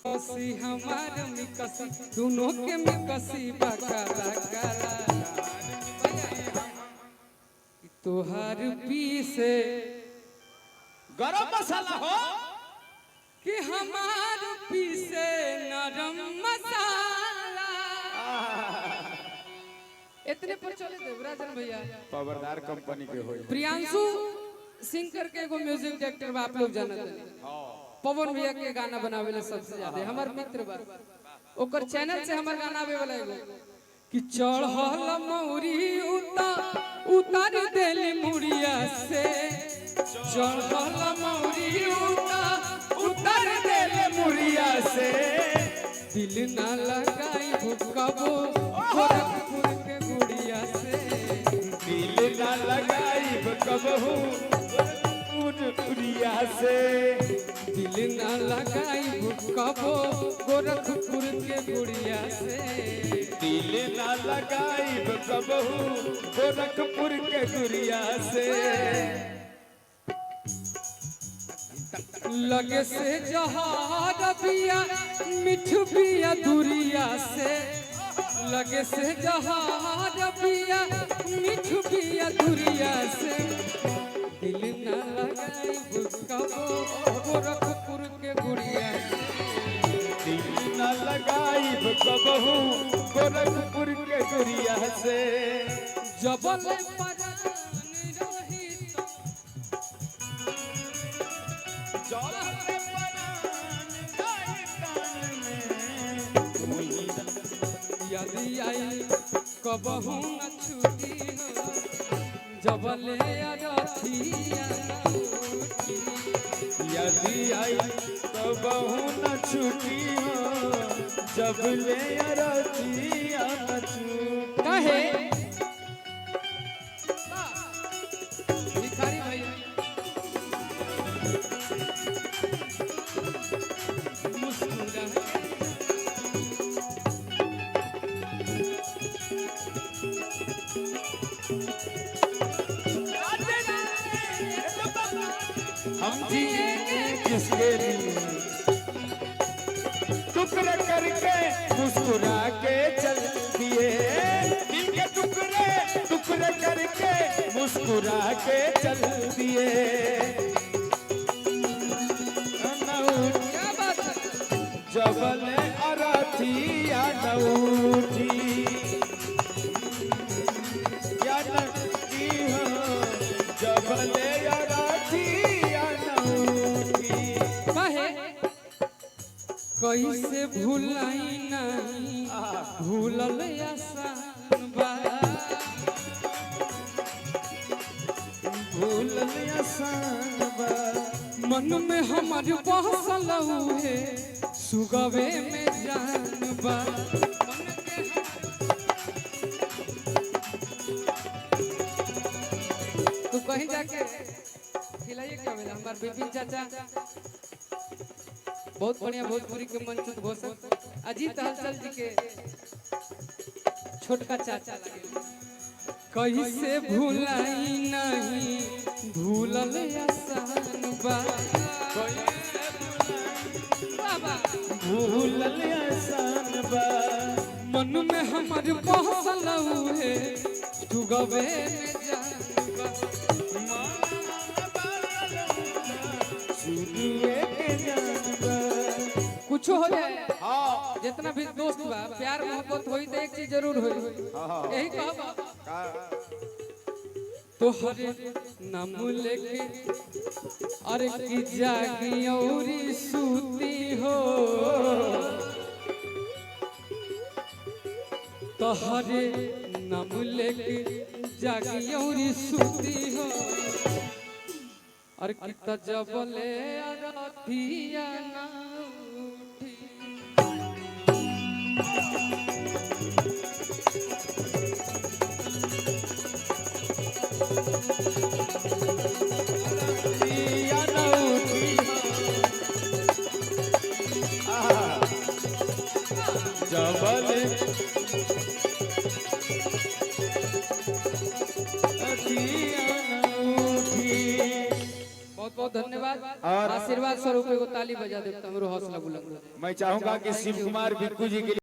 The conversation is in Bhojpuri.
कसी हमार मिकसी दोनों के मिकसी बकाला काला तोहार पीसे गरम मसाला हो कि हमार पीसे नरम मसाला। इतने पर चले देवराजन भैया पावरदार कंपनी के होई। प्रियांशु सिंह करके एगो म्यूजिक डायरेक्टर बा, आप लोग जानत हैं। पवन भैया के गाना बनावेला सबसे ज्यादा हमार मित्र बा, ओकर चैनल से हमार गाना आवे वाला एगो कि चढ़ल मौरी उतार देली मुड़िया से, चढ़ल मौरी उतार देली मुड़िया से, दिल ना लगाई भुकबो गोरखपुर के गुड़िया से, दिल ना लगाई कबहू गुड़िया से, दिल ना लगाई भुकबो गोरखपुर के गुड़िया से, दिल ना लगाई कबहू गोरखपुर के गुड़िया से। लगे से जहार बिया मिठ बिया दुरिया से, लगे से जहार बिया मिठ बिया दुरिया से, दिल ना लगाई भुकबो गोरखपुर के गुड़िया से, दिल ना लगाई कबहू गोरखपुर के गुड़िया से। जबल परान रही यदि आई कबहू न छुटी हो, जबले अरथिया उठी, यदि आई कबहू न छुटी हो, जब ले अरतिया न छूटी। कहे भिखारी भैया मुस्कुरा हम जिएंगे किसके लिए, टुकड़े करके मुस्कुरा के चल दिए, दिल के टुकड़े टुकड़े करके मुस्कुरा के चल दिए। क्या बात है, जबल अरथिया न उठी, या नटी हो जबल अरथिया न उठी। कहे कैसे भूलाई नहीं भूलल आसान बा, भूलल आसान बा, मन में हमार बसल है सुगवे में जान बा, तो कहीं जाके खिलाइए क्या मिला हमार बिपिन चाचा बहुत बढ़िया भोजपुरी के मंच घोषक अजीत हलचल जी के छोटका चाचा लगे। कैसे भूलाई नहीं भूलल आसान बा, बाबा भूलल आसान बा, मन में हमार बसल है सुगवे में जान बा, सुनुए के जान बा। कुछ हो जाए हाँ जितना भी दोस्त बा प्यार मोहब्बत होई तो एक चीज जरूर होई, यही कहबा तोहरे नाम लेके अरे की जागी औरी सूती हो, तोहरे नाम लेके जागी औरी सूती हो, अरे कितना जबले अरथिया ना उठी। या न उठी जबल अतिया न उठी। बहुत बहुत धन्यवाद। और आशीर्वाद स्वरूप एगो ताली बजा दे तो हमरो हौसला बुलंद हो जाए। मैं चाहूंगा कि शिव कुमार बिक्कू जी के